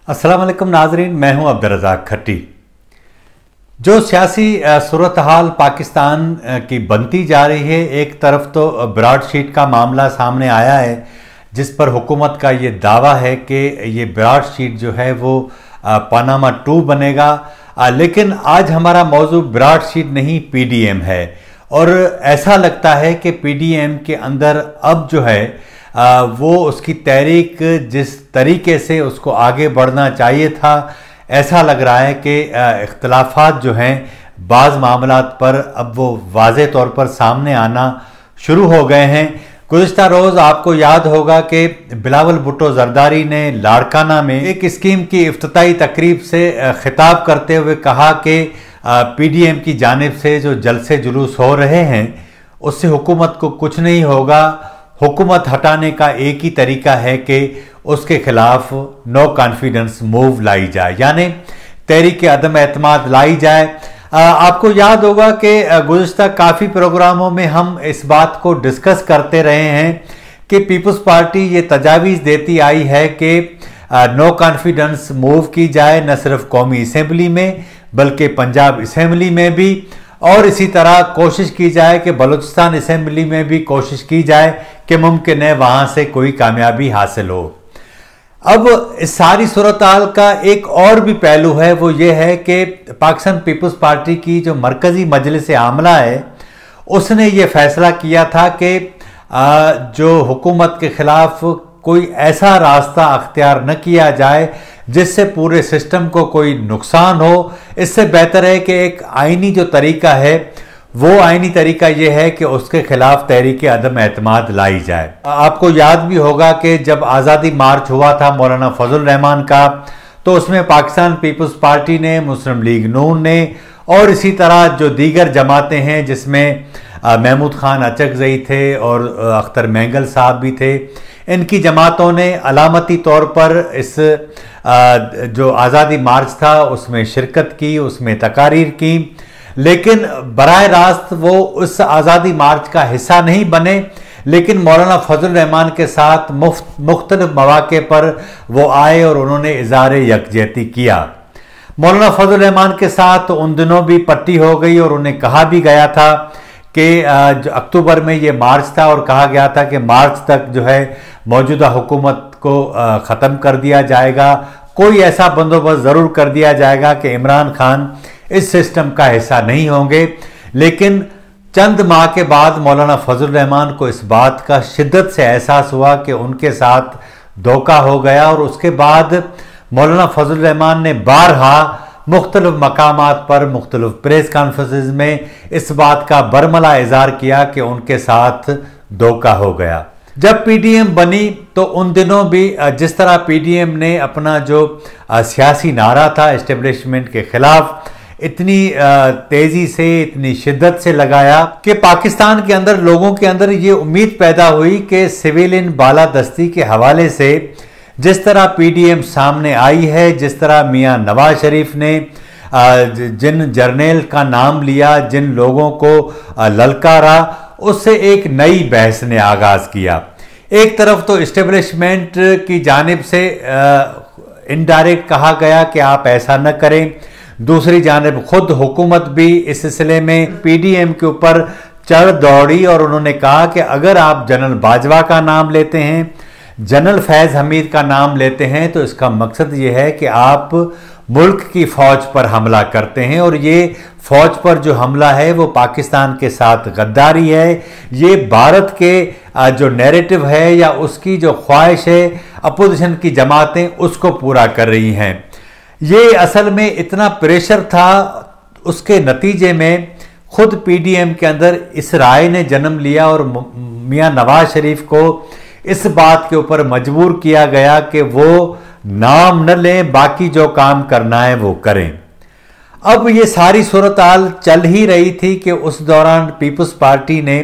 अस्सलाम वालेकुम नाजरीन, मैं हूं अब्दुल रज़ाक खट्टी। जो सियासी सूरत हाल पाकिस्तान की बनती जा रही है, एक तरफ तो ब्रॉडशीट का मामला सामने आया है जिस पर हुकूमत का ये दावा है कि ये ब्रॉडशीट जो है वो पनामा 2 बनेगा, लेकिन आज हमारा मौजू ब्रॉडशीट नहीं PDM है। और ऐसा लगता है कि PDM के अंदर अब जो है वो उसकी तहरीक जिस तरीके से उसको आगे बढ़ना चाहिए था, ऐसा लग रहा है कि इख्तलाफात जो हैं बाज़ मामलात पर अब वो वाज़े तौर पर सामने आना शुरू हो गए हैं। गुज़िश्ता रोज़ आपको याद होगा कि बिलावल भुट्टो जरदारी ने लाड़काना में एक स्कीम की इफ्तिताई तकरीब से खिताब करते हुए कहा कि PDM की जानिब से जो जलसे जुलूस हो रहे हैं उससे हुकूमत को कुछ नहीं होगा। हुकूमत हटाने का एक ही तरीका है कि उसके खिलाफ नो कॉन्फिडेंस मूव लाई जाए, यानी तहरीक अदम एतमाद लाई जाए। आपको याद होगा कि गुज़िश्ता काफ़ी प्रोग्रामों में हम इस बात को डिस्कस करते रहे हैं कि पीपल्स पार्टी ये तजावीज़ देती आई है कि नो कॉन्फिडेंस मूव की जाए, न सिर्फ कौमी असम्बली में बल्कि पंजाब असम्बली में भी, और इसी तरह कोशिश की जाए कि बलूचिस्तान असम्बली में भी कोशिश की जाए कि मुमकिन है वहाँ से कोई कामयाबी हासिल हो। अब इस सारी सूरत हाल का एक और भी पहलू है, वो ये है कि पाकिस्तान पीपल्स पार्टी की जो मरकज़ी मजलिस आमला है उसने ये फैसला किया था कि जो हुकूमत के ख़िलाफ़ कोई ऐसा रास्ता अख्तियार न किया जाए जिससे पूरे सिस्टम को कोई नुकसान हो। इससे बेहतर है कि एक आइनी जो तरीका है वो आइनी तरीका ये है कि उसके खिलाफ तहरीक अदम एतमाद लाई जाए। आपको याद भी होगा कि जब आज़ादी मार्च हुआ था मौलाना फजल रहमान का, तो उसमें पाकिस्तान पीपल्स पार्टी ने, मुस्लिम लीग नून ने और इसी तरह जो दीगर जमातें हैं जिसमें महमूद खान अचकज़ई थे और अख्तर मैंगल साहब भी थे, इनकी जमातों ने अलामती तौर पर इस जो आज़ादी मार्च था उसमें शिरकत की, उसमें तकारीर की, लेकिन बराह रास्त वो उस आज़ादी मार्च का हिस्सा नहीं बने। लेकिन मौलाना फजल रहमान के साथ मुख्तलिफ मौके पर वो आए और उन्होंने इज़हार यकजहती किया। मौलाना फजल रहमान के साथ उन दिनों भी पट्टी हो गई और उन्हें कहा भी गया था कि अक्टूबर में ये मार्च था और कहा गया था कि मार्च तक जो है मौजूदा हुकूमत को ख़त्म कर दिया जाएगा, कोई ऐसा बंदोबस्त ज़रूर कर दिया जाएगा कि इमरान खान इस सिस्टम का हिस्सा नहीं होंगे। लेकिन चंद माह के बाद मौलाना फजल रहमान को इस बात का शिद्दत से एहसास हुआ कि उनके साथ धोखा हो गया, और उसके बाद मौलाना फजल रहमान ने बारहा मुख्तलिफ मकामात पर मुख्तलिफ प्रेस कॉन्फ्रेंसेस में इस बात का बरमला इज़हार किया कि उनके साथ धोखा हो गया। जब PDM बनी तो उन दिनों भी जिस तरह PDM ने अपना जो सियासी नारा था एस्टेब्लिशमेंट के खिलाफ इतनी तेज़ी से, इतनी शिद्दत से लगाया कि पाकिस्तान के अंदर लोगों के अंदर ये उम्मीद पैदा हुई कि सिविलियन बालादस्ती के हवाले से जिस तरह PDM सामने आई है, जिस तरह मियां नवाज शरीफ ने जिन जर्नल का नाम लिया, जिन लोगों को ललकारा, उससे एक नई बहस ने आगाज़ किया। एक तरफ तो इस्टेब्लिशमेंट की जानिब से इनडायरेक्ट कहा गया कि आप ऐसा न करें, दूसरी जानिब खुद हुकूमत भी इस सिलसिले में PDM के ऊपर चढ़ दौड़ी और उन्होंने कहा कि अगर आप जनरल बाजवा का नाम लेते हैं, जनरल फैज़ हमीद का नाम लेते हैं, तो इसका मकसद ये है कि आप मुल्क की फ़ौज पर हमला करते हैं, और ये फ़ौज पर जो हमला है वो पाकिस्तान के साथ गद्दारी है। ये भारत के जो नैरेटिव है या उसकी जो ख्वाहिश है अपोजिशन की जमातें उसको पूरा कर रही हैं। ये असल में इतना प्रेशर था, उसके नतीजे में खुद PDM के अंदर इस राय ने जन्म लिया और मियां नवाज शरीफ को इस बात के ऊपर मजबूर किया गया कि वो नाम न लें, बाकी जो काम करना है वो करें। अब ये सारी सूरत हाल चल ही रही थी कि उस दौरान पीपल्स पार्टी ने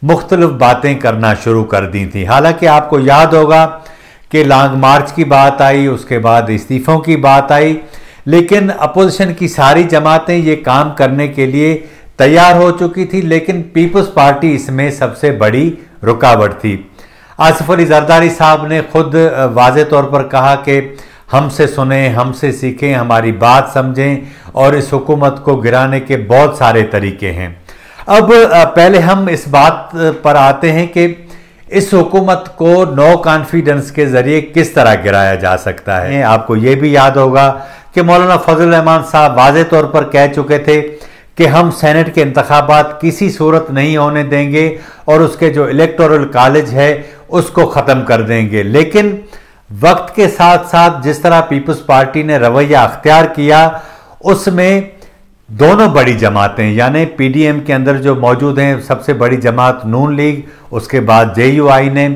मुख्तलिफ बातें करना शुरू कर दी थी। हालांकि आपको याद होगा कि लॉन्ग मार्च की बात आई, उसके बाद इस्तीफ़ों की बात आई, लेकिन अपोजिशन की सारी जमातें ये काम करने के लिए तैयार हो चुकी थी, लेकिन पीपल्स पार्टी इसमें सबसे बड़ी रुकावट थी। आसिफ अली जरदारी साहब ने खुद वाज़े तौर पर कहा कि हमसे सुने, हमसे सीखें, हमारी बात समझें और इस हुकूमत को गिराने के बहुत सारे तरीके हैं। अब पहले हम इस बात पर आते हैं कि इस हुकूमत को नो कॉन्फिडेंस के जरिए किस तरह गिराया जा सकता है। आपको ये भी याद होगा कि मौलाना फजल रहमान साहब वाज़े तौर पर कह चुके थे कि हम सेनेट के इंतखाबात किसी सूरत नहीं होने देंगे और उसके जो इलेक्टोरल कॉलेज है उसको ख़त्म कर देंगे। लेकिन वक्त के साथ साथ जिस तरह पीपल्स पार्टी ने रवैया अख्तियार किया, उसमें दोनों बड़ी जमातें यानी पीडीएम के अंदर जो मौजूद हैं, सबसे बड़ी जमात नून लीग, उसके बाद जेयूआई ने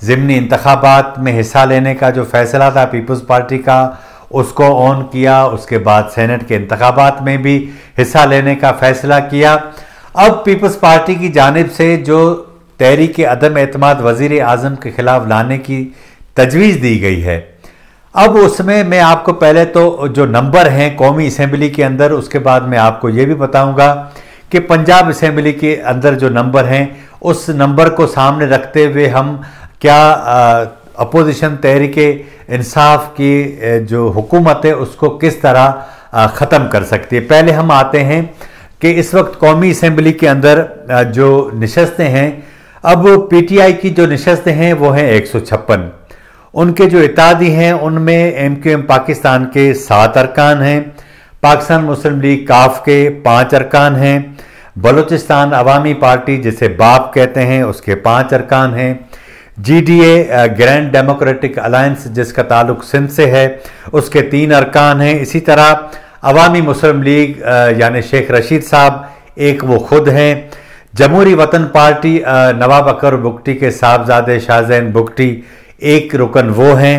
ज़िमनी इंतखाबात में हिस्सा लेने का जो फैसला था पीपल्स पार्टी का उसको ऑन किया। उसके बाद सेनेट के इंतखाबात में भी हिस्सा लेने का फैसला किया। अब पीपल्स पार्टी की जानिब से जो तहरीक अदम एतमाद वज़ीर आज़म के खिलाफ लाने की तजवीज़ दी गई है, अब उसमें मैं आपको पहले तो जो नंबर हैं कौमी असम्बली के अंदर, उसके बाद मैं आपको ये भी बताऊंगा कि पंजाब असम्बली के अंदर जो नंबर हैं उस नंबर को सामने रखते हुए हम क्या अपोजिशन तहरीक इंसाफ की जो हुकूमत है उसको किस तरह ख़त्म कर सकती है। पहले हम आते हैं कि इस वक्त कौमी असम्बली के अंदर जो नशस्तें हैं, अब पीटीआई की जो नशस्तें हैं वो हैं 156। उनके जो इत्तेहादी हैं उनमें एमक्यूएम पाकिस्तान के 7 अरकान हैं, पाकिस्तान मुस्लिम लीग काफ के 5 अरकान हैं, बलूचिस्तान अवामी पार्टी जिसे बाप कहते हैं उसके 5 अरकान हैं, जीडीए ग्रैंड डेमोक्रेटिक अलायंस जिसका ताल्लुक सिंध से है उसके 3 अरकान हैं। इसी तरह अवामी मुस्लिम लीग यानी शेख रशीद साहब एक वो खुद हैं, जमहूरी वतन पार्टी नवाब अकर बुगटी के साहबजादे शाहजैन बुगटी एक रुकन वो हैं,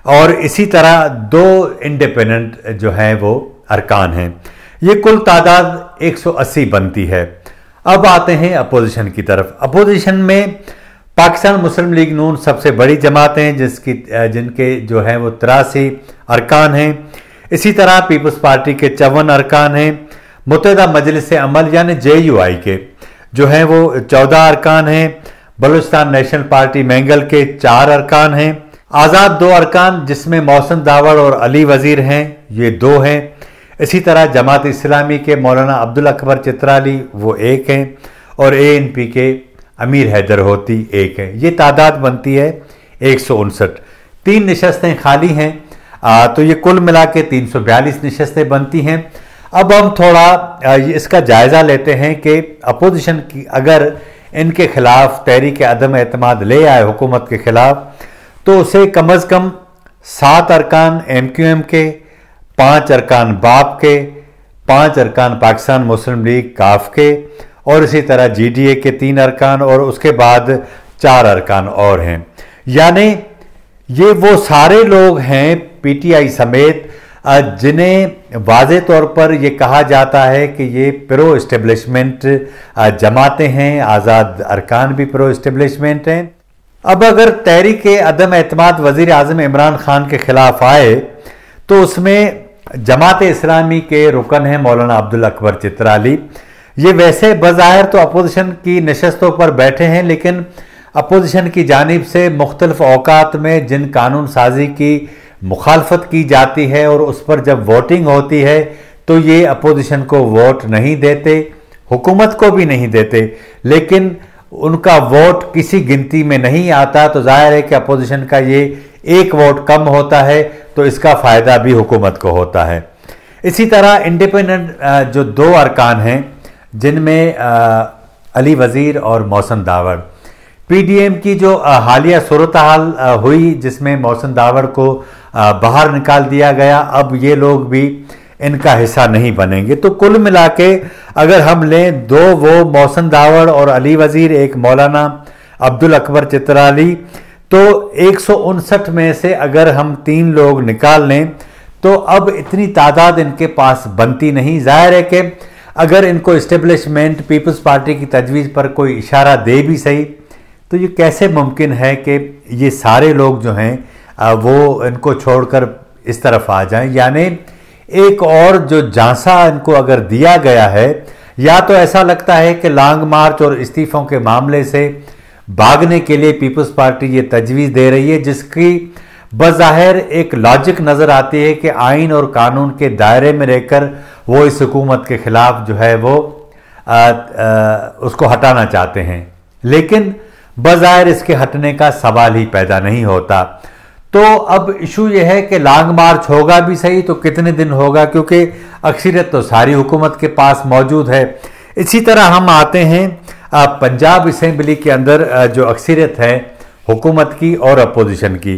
और इसी तरह 2 इंडिपेंडेंट जो हैं वो अरकान हैं। ये कुल तादाद 180 बनती है। अब आते हैं अपोजिशन की तरफ। अपोजिशन में पाकिस्तान मुस्लिम लीग नून सबसे बड़ी जमात हैं जिनके जो है वो 83 अरकान हैं। इसी तरह पीपल्स पार्टी के 54 अरकान हैं। मुत्तहिदा मजलिस अमल यानी जेयूआई के जो हैं वो 14 अरकान हैं। बलूचिस्तान नेशनल पार्टी मैंगल के 4 अरकान हैं। आज़ाद 2 अरकान जिसमें मोहसिन दावड़ और अली वज़ीर हैं, ये 2 हैं। इसी तरह जमात इस्लामी के मौलाना अब्दुल अकबर चित्राली वो 1 हैं, और एएनपी के अमीर हैदर होती 1 है। ये तादाद बनती है 159। 3 नशस्तें खाली हैं, तो ये कुल मिला के 342 नशस्तें बनती हैं। अब हम थोड़ा इसका जायज़ा लेते हैं कि अपोजिशन की अगर इनके खिलाफ तहरीक अदम एतमाद ले आए हुकूमत के खिलाफ, तो उसे कम अज़ कम 7 अरकान एमक्यूएम के, 5 अरकान बाप के, 5 अरकान पाकिस्तान मुस्लिम लीग काफ के, और इसी तरह जीडीए के 3 अरकान, और उसके बाद 4 अरकान और हैं। यानी ये वो सारे लोग हैं पीटीआई समेत जिन्हें वाज़े तौर पर यह कहा जाता है कि ये प्रो इस्टेब्लिशमेंट जमातें हैं, आज़ाद अरकान भी प्रो इस्टेब्लिशमेंट हैं। अब अगर तहरीक अदम एतमाद वज़ीर आज़म इमरान खान के खिलाफ आए तो उसमें जमात इस्लामी के रुकन हैं मौलाना अब्दुल अकबर चित्राली। ये वैसे बज़ाहिर तो अपोजिशन की नशस्तों पर बैठे हैं, लेकिन अपोजिशन की जानिब से मुख्तलिफ औकात में जिन कानून साजी की मुखालफत की जाती है और उस पर जब वोटिंग होती है तो ये अपोजिशन को वोट नहीं देते, हुकूमत को भी नहीं देते, लेकिन उनका वोट किसी गिनती में नहीं आता, तो जाहिर है कि अपोजिशन का ये 1 वोट कम होता है, तो इसका फ़ायदा भी हुकूमत को होता है। इसी तरह इंडिपेंडेंट जो 2 अरकान हैं जिनमें अली वज़ीर और मोहसिन दावड़, पीडीएम की जो हालिया सूरत हाल हुई जिसमें मोहसिन दावड़ को बाहर निकाल दिया गया, अब ये लोग भी इनका हिस्सा नहीं बनेंगे। तो कुल मिला के अगर हम लें 2 वो मोहसिन दावड़ और अली वज़ीर, एक मौलाना अब्दुल अकबर चित्राली, तो 159 में से अगर हम 3 लोग निकाल लें तो अब इतनी तादाद इनके पास बनती नहीं। जाहिर है कि अगर इनको इस्टेब्लिशमेंट पीपल्स पार्टी की तजवीज़ पर कोई इशारा दे भी सही, तो ये कैसे मुमकिन है कि ये सारे लोग जो हैं वो इनको छोड़कर इस तरफ आ जाएं। यानी एक और जो झांसा इनको अगर दिया गया है, या तो ऐसा लगता है कि लॉन्ग मार्च और इस्तीफ़ों के मामले से भागने के लिए पीपल्स पार्टी ये तजवीज़ दे रही है, जिसकी बज़ाहिर एक लॉजिक नज़र आती है कि आइन और कानून के दायरे में रहकर वो इस हुकूमत के ख़िलाफ़ जो है वो उसको हटाना चाहते हैं, लेकिन बज़ाहिर इसके हटने का सवाल ही पैदा नहीं होता। तो अब इशू यह है कि लॉन्ग मार्च होगा भी सही तो कितने दिन होगा, क्योंकि अक्सरियत तो सारी हुकूमत के पास मौजूद है। इसी तरह हम आते हैं पंजाब असेंबली के अंदर जो अक्सरियत है हुकूमत की और अपोजिशन की।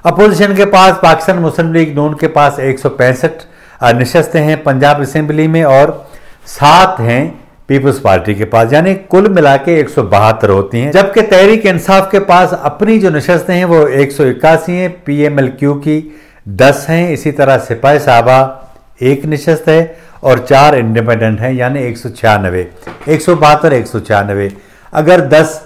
अपोजिशन के पास पाकिस्तान मुस्लिम लीग नून के पास 165 नशस्तें हैं पंजाब असेंबली में और 7 हैं पीपल्स पार्टी के पास, यानी कुल मिला के 172 होती हैं। जबकि तहरीक इंसाफ के पास अपनी जो नशस्तें हैं वो 181 हैं, PMLQ की 10 हैं, इसी तरह सिपाही साहबा 1 नशस्त है और 4 इंडिपेंडेंट हैं, यानी 196, 172, 196। अगर 10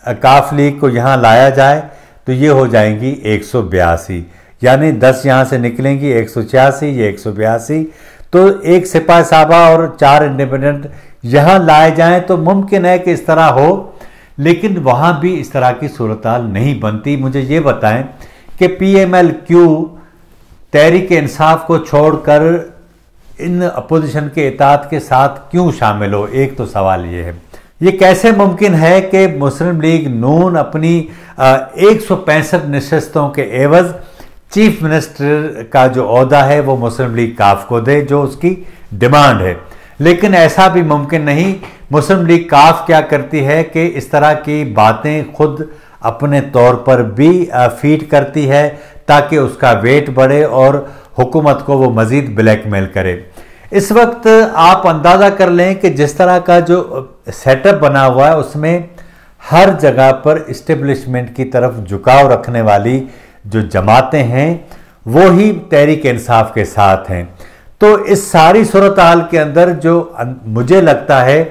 काफ लीग को यहाँ लाया जाए तो ये हो जाएंगी 182, यानी 10 यहाँ से निकलेंगी 186, ये 182। तो 1 सिपाही साहबा और 4 इंडिपेंडेंट यहाँ लाए जाएं तो मुमकिन है कि इस तरह हो, लेकिन वहाँ भी इस तरह की सूरत-हाल नहीं बनती। मुझे ये बताएं कि PMLQ तहरीक इंसाफ को छोड़कर इन अपोजिशन के इताअत के साथ क्यों शामिल हो? एक तो सवाल ये है, ये कैसे मुमकिन है कि मुस्लिम लीग नून अपनी 165 नशस्तों के एवज चीफ मिनिस्टर का जो ओहदा है वो मुस्लिम लीग काफ को दे, जो उसकी डिमांड है। लेकिन ऐसा भी मुमकिन नहीं। मुस्लिम लीग काफ क्या करती है कि इस तरह की बातें खुद अपने तौर पर भी फीड करती है ताकि उसका वेट बढ़े और हुकूमत को वो मज़ीद ब्लैकमेल करे। इस वक्त आप अंदाज़ा कर लें कि जिस तरह का जो सेटअप बना हुआ है उसमें हर जगह पर इस्टेब्लिशमेंट की तरफ झुकाव रखने वाली जो जमातें हैं वो ही तहरीक इंसाफ के साथ हैं। तो इस सारी सूरत हाल के अंदर जो मुझे लगता है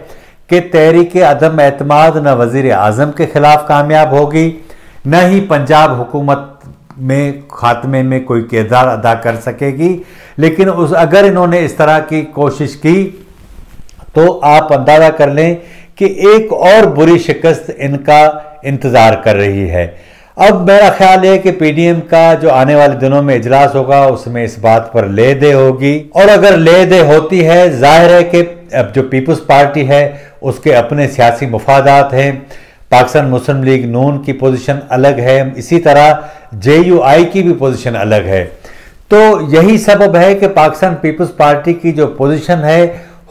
कि तहरीक अदम एतमाद न वज़ीर आज़म के ख़िलाफ़ कामयाब होगी, न ही पंजाब हुकूमत में खात्मे में कोई किरदार अदा कर सकेगी। लेकिन अगर इन्होंने इस तरह की कोशिश की तो आप अंदाज़ा कर लें कि एक और बुरी शिकस्त इनका इंतज़ार कर रही है। अब मेरा ख्याल है कि PDM का जो आने वाले दिनों में इजलास होगा उसमें इस बात पर ले दे होगी, और अगर ले दे होती है जाहिर है कि अब जो पीपल्स पार्टी है उसके अपने सियासी मुफादात हैं। पाकिस्तान मुस्लिम लीग नून की पोजीशन अलग है, इसी तरह JUI की भी पोजीशन अलग है। तो यही सबब है कि पाकिस्तान पीपल्स पार्टी की जो पोजीशन है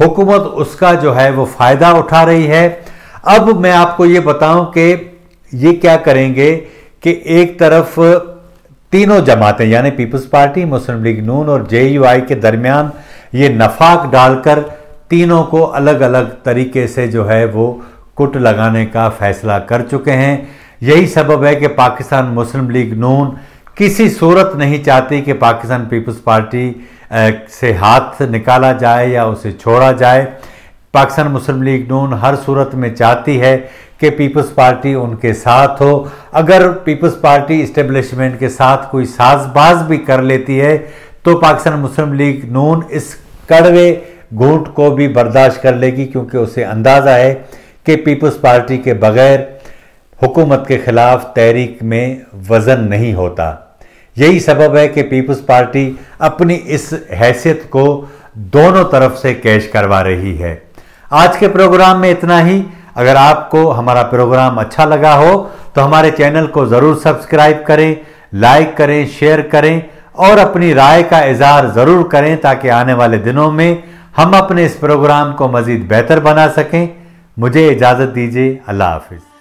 हुकूमत उसका जो है वो फ़ायदा उठा रही है। अब मैं आपको ये बताऊं कि ये क्या करेंगे कि एक तरफ तीनों जमातें यानी पीपल्स पार्टी, मुस्लिम लीग नून और JUI के दरमियान ये नफाक डालकर तीनों को अलग अलग तरीके से जो है वो कुट लगाने का फैसला कर चुके हैं। यही सबब है कि पाकिस्तान मुस्लिम लीग नून किसी सूरत नहीं चाहती कि पाकिस्तान पीपल्स पार्टी से हाथ निकाला जाए या उसे छोड़ा जाए। पाकिस्तान मुस्लिम लीग नून हर सूरत में चाहती है कि पीपल्स पार्टी उनके साथ हो। अगर पीपल्स पार्टी इस्टेब्लिशमेंट के साथ कोई साजबाज भी कर लेती है तो पाकिस्तान मुस्लिम लीग नून इस कड़वे घूंट को भी बर्दाश्त कर लेगी, क्योंकि उसे अंदाज़ा है कि पीपल्स पार्टी के बगैर हुकूमत के खिलाफ तहरीक में वज़न नहीं होता। यही सबब है कि पीपल्स पार्टी अपनी इस हैसियत को दोनों तरफ से कैश करवा रही है। आज के प्रोग्राम में इतना ही। अगर आपको हमारा प्रोग्राम अच्छा लगा हो तो हमारे चैनल को ज़रूर सब्सक्राइब करें, लाइक करें, शेयर करें और अपनी राय का इज़हार ज़रूर करें ताकि आने वाले दिनों में हम अपने इस प्रोग्राम को मज़ीद बेहतर बना सकें। मुझे इजाज़त दीजिए। अल्लाह हाफिज़।